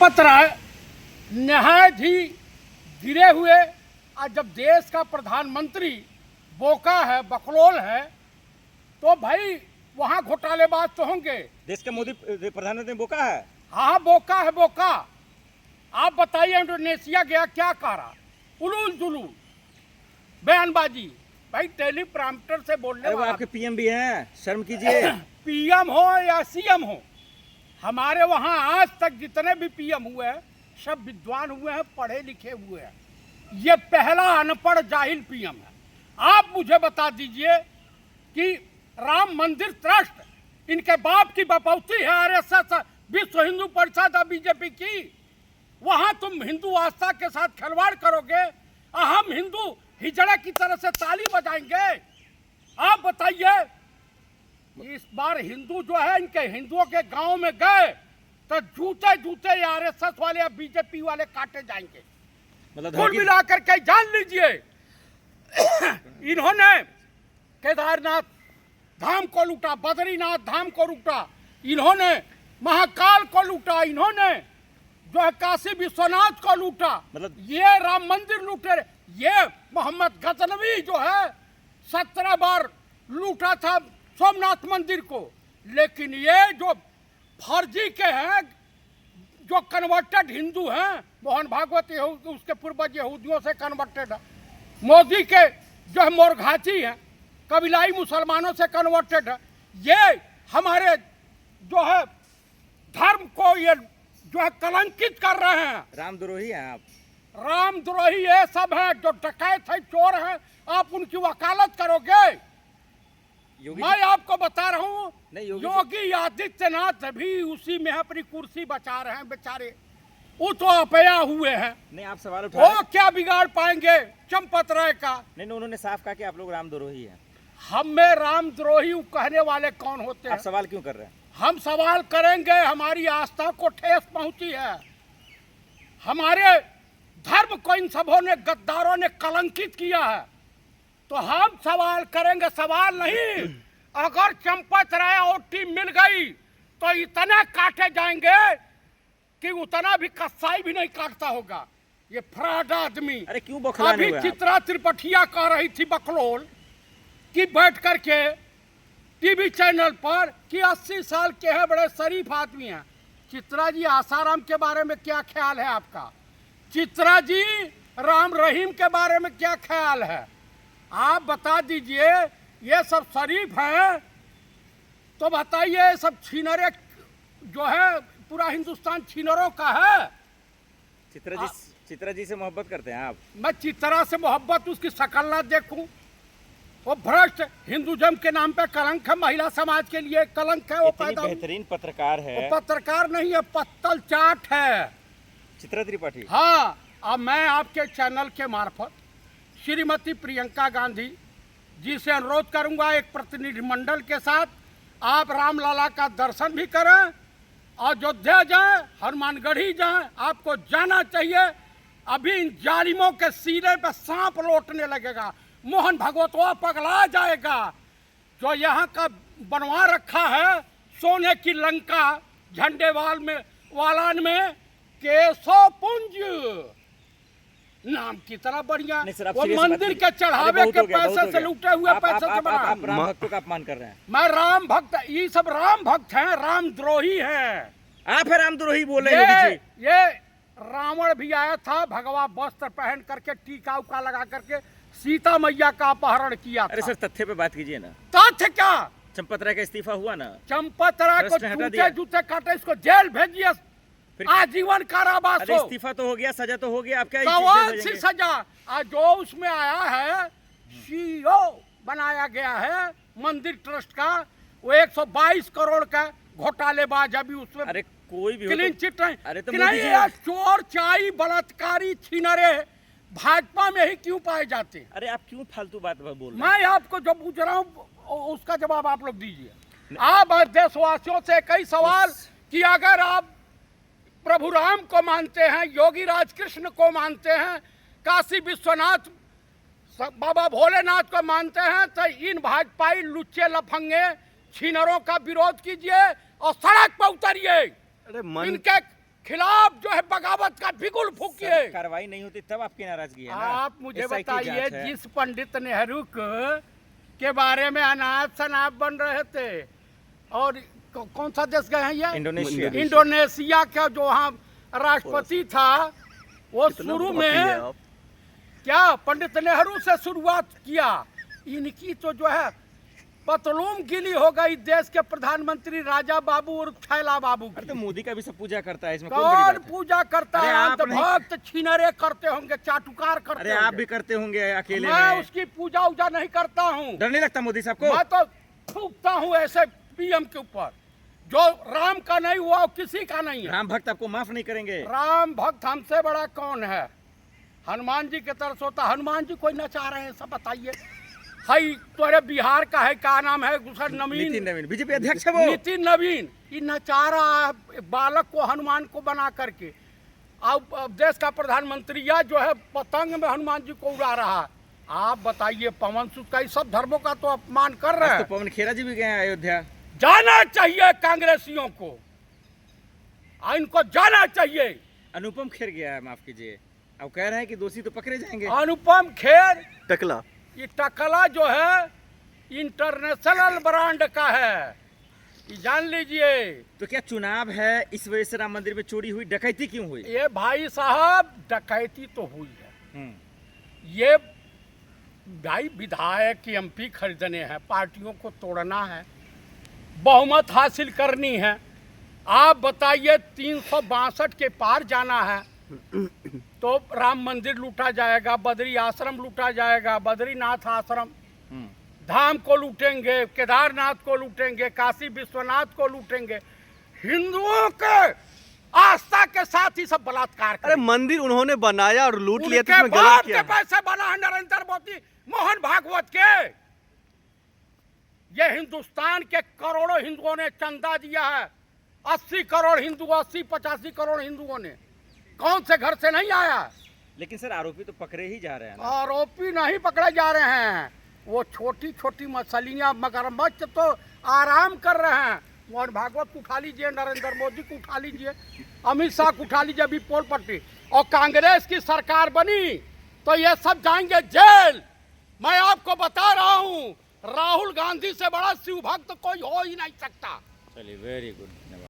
चंपत राय नहायत ही गिरे हुए, और जब देश का प्रधानमंत्री बोका है, बकलोल है, तो भाई वहाँ घोटालेबाज तो होंगे। देश का मोदी प्रधानमंत्री बोका है। हाँ बोका है, बोका। आप बताइए, इंडोनेशिया गया, क्या करा, उलूल जुलूल बयानबाजी। भाई टेलीप्रॉम्प्टर से बोलने अरे वो वाला आपके पीएम भी हैं, शर्म कीजिए। पीएम हो या सीएम हो, हमारे वहाँ आज तक जितने भी पीएम हुए हैं सब विद्वान हुए हैं, पढ़े लिखे हुए हैं। ये पहला अनपढ़ जाहिल पीएम है। आप मुझे बता दीजिए कि राम मंदिर ट्रस्ट इनके बाप की बपौती है, आरएसएस, विश्व हिंदू परिषद और बीजेपी की। वहां तुम हिंदू आस्था के साथ खिलवाड़ करोगे और हम हिंदू हिजड़ा की तरह से ताली बजाएंगे। आप बताइए, इस बार हिंदू जो है, इनके हिंदुओं के गांव में गए तो जूते जूते आरएसएस वाले या बीजेपी वाले काटे जाएंगे। मतलब कुल मिलाकर के जान लीजिए, इन्होंने केदारनाथ धाम को लूटा, बद्रीनाथ धाम को लूटा, इन्होंने महाकाल को लूटा, इन्होंने जो है काशी विश्वनाथ को लूटा, मतलब ये राम मंदिर लूटे। ये मोहम्मद गजनवी जो है 17 बार लूटा था सोमनाथ मंदिर को। लेकिन ये जो फर्जी के हैं, जो कन्वर्टेड हिंदू हैं, मोहन भागवत उसके पूर्वज यहूदियों से कन्वर्टेड है, मोदी के जो है मोरघाची हैं, कबीलाई मुसलमानों से कन्वर्टेड है, ये हमारे जो है धर्म को ये जो है कलंकित कर रहे हैं। रामद्रोही हैं आप। रामद्रोही ये सब है, जो डकैत है, चोर है, आप उनकी वकालत करोगे। मैं आपको बता रहा हूँ, योगी आदित्यनाथ भी उसी में अपनी कुर्सी बचा रहे हैं बेचारे, वो तो अपया हुए हैं। नहीं, आप सवाल उठा वो क्या बिगाड़ पाएंगे चंपत राय का? नहीं, उन्होंने साफ कहा कि आप लोग रामद्रोही हैं। हम में रामद्रोही कहने वाले कौन होते हैं? आप सवाल क्यों कर रहे हैं? हम सवाल करेंगे, हमारी आस्था को ठेस पहुंची है, हमारे धर्म को इन सबों ने, गद्दारों ने कलंकित किया है, तो हम सवाल करेंगे। सवाल नहीं, अगर चंपत राय और टीम मिल गई तो इतना काटे जाएंगे कि उतना भी कसाई भी नहीं काटता होगा। ये फ्रॉड आदमी। अरे क्यों बौखलाने अभी हुए आप? चित्रा त्रिपाठिया कह रही थी बकलोल कि बैठ करके टीवी चैनल पर कि 80 साल के हैं, बड़े शरीफ आदमी हैं। चित्रा जी, आसाराम के बारे में क्या ख्याल है आपका? चित्रा जी, राम रहीम के बारे में क्या ख्याल है? आप बता दीजिए। ये सब शरीफ हैं तो बताइए, सब छीनरे जो है, पूरा हिंदुस्तान छीनरों का है। चित्रा जी से मोहब्बत करते हैं आप? मैं चित्रा से मोहब्बत, उसकी शकल ना देखूं? वो भ्रष्ट हिंदुज़म के नाम पे कलंक है, महिला समाज के लिए कलंक है। वो पैदा बेहतरीन पत्रकार है। वो पत्रकार नहीं है, पत्तल चाट है चित्रा त्रिपाठी। हाँ, अब मैं आपके चैनल के मार्फत श्रीमती प्रियंका गांधी जी से अनुरोध करूंगा, एक प्रतिनिधिमंडल के साथ आप रामलला का दर्शन भी करें, अयोध्या जाएं, हनुमानगढ़ी जाएं, आपको जाना चाहिए। अभी इन जालिमों के सीने पे सांप लौटने लगेगा, मोहन भागवत पगला जाएगा। जो यहाँ का बनवा रखा है सोने की लंका झंडेवाल में, वालान में, केशव पुंज नाम कितना बढ़िया। वो मंदिर के चढ़ावे के पैसे से लूटे हुए पैसे से बना। आप राम भक्तों का अपमान कर रहे हैं। मैं राम भक्त, ये सब राम भक्त हैं, रामद्रोही हैं। आप है रामद्रोही बोले। ये रावण भी आया था, भगवा वस्त्र पहन करके, टीका उका लगा करके सीता मैया का अपहरण किया था। अरे सर, तथ्य पे बात कीजिए ना। तथ्य क्या? चंपत राय का इस्तीफा हुआ ना। चंपत राय को जूते जूते काटे, इसको जेल भेजिए, आजीवन कारावास हो। इस्तीफा तो हो गया, सजा तो हो गया, आप क्या कौन सी सजा? आज जो उसमें आया है, सीईओ बनाया गया है मंदिर ट्रस्ट का, वो 122 करोड़ का घोटालेबाज। अभी उसमें अरे कोई भी क्लीन चिट नहीं। अरे तो चोर चाई बलात्कारी छीनरे भाजपा में ही क्यों पाए जाते हैं? अरे आप क्यों फालतू बात बोल रहे हैं? मैं आपको जो पूछ रहा हूँ उसका जवाब आप लोग दीजिए। आप देशवासियों से कई सवाल कि अगर आप प्रभु राम को मानते हैं, योगी राजकृष्ण को मानते हैं, काशी विश्वनाथ बाबा भोलेनाथ को मानते हैं, तो इन भाजपाई लुच्चे लफंगे छीनरों का विरोध कीजिए और सड़क पर उतरिए। इनके खिलाफ जो है बगावत का बिगुल फूकिए। कार्रवाई नहीं होती तब आपकी नाराजगी है ना? आप मुझे SI की बताइए, जांच है। जिस पंडित नेहरू के बारे में अनाप शनाप बन रहे थे, और कौन सा देश गए हैं ये? इंडोनेशिया। इंडोनेशिया का जो वहाँ राष्ट्रपति था, वो शुरू में क्या पंडित नेहरू से शुरुआत किया। इनकी तो जो है पतलूम गिली हो गई देश के प्रधानमंत्री राजा बाबू और छैला बाबू अरे की। तो मोदी का भी सब पूजा करता है, इसमें कौन बड़ी कौन बात है? पूजा करता अरे है? आप तो नहीं- भक्त छिनरे करते होंगे, चाटुकार करते अरे होंगे। आप भी करते होंगे अकेले मैं में। उसकी पूजा उजा नहीं करता हूँ। डर नहीं लगता मोदी साहब को? मैं तो थूकता हूँ ऐसे पीएम के ऊपर। जो राम का नहीं हुआ वो किसी का नहीं है। राम भक्त आपको माफ नहीं करेंगे। राम भक्त हमसे बड़ा कौन है? हनुमान जी के तरस होता। हनुमान जी कोई नचा रहे हैं, सब बताइए। हाई तुम्हारे बिहार का है, क्या नाम है? दूसरा नितिन नवीन बीजेपी अध्यक्ष है वो। नितिन नवीन, ये नचा रहा है बालक को हनुमान को बना करके। अब देश का प्रधानमंत्री या जो है पतंग में हनुमान जी को उड़ा रहा है। आप बताइए, पवन सूद का, सब धर्मों का तो अपमान कर रहे आज हैं। तो पवन खेरा जी भी गए हैं अयोध्या। जाना चाहिए कांग्रेसियों को, इनको जाना चाहिए। अनुपम खेर गया है, माफ कीजिए। अब कह रहे हैं कि दोषी तो पकड़े जाएंगे। अनुपम खेर, टकला ये टकला जो है इंटरनेशनल ब्रांड का है, ये जान लीजिए। तो क्या चुनाव है, इस वजह से राम मंदिर में चोरी हुई, डकैती क्यों हुई? ये भाई साहब डकैती तो हुई है। हम्म। ये भाई विधायक एमपी खरीदने हैं, पार्टियों को तोड़ना है, बहुमत हासिल करनी है। आप बताइए, 362 के पार जाना है तो राम मंदिर लूटा जाएगा, बद्री आश्रम लूटा जाएगा, बद्रीनाथ आश्रम धाम को लूटेंगे, केदारनाथ को लूटेंगे, काशी विश्वनाथ को लूटेंगे। हिंदुओं के आस्था के साथ ही सब बलात्कार अरे करेंगे। मंदिर उन्होंने बनाया और लूट लिया, तो उनके इसमें गलत बाप क्या के है? पैसे बना है नरेंद्र मोदी, मोहन भागवत के। ये हिंदुस्तान के करोड़ों हिंदुओं ने चंदा दिया है। 80 करोड़ हिंदू, 80-85 करोड़ हिंदुओं ने। कौन से घर से नहीं आया? लेकिन सर आरोपी तो पकड़े ही जा रहे हैं ना। आरोपी नहीं पकड़े जा रहे हैं, वो छोटी छोटी मछलियां, मगरमच्छ तो आराम कर रहे हैं। मोहन भागवत को उठा लीजिए, नरेंद्र मोदी को उठा लीजिए, अमित शाह को उठा लीजिए, अभी पोल पट्टी। और कांग्रेस की सरकार बनी तो ये सब जाएंगे जेल। मैं आपको बता रहा हूँ, राहुल गांधी से बड़ा शिव भक्त कोई हो ही नहीं सकता। चलिए, वेरी गुड।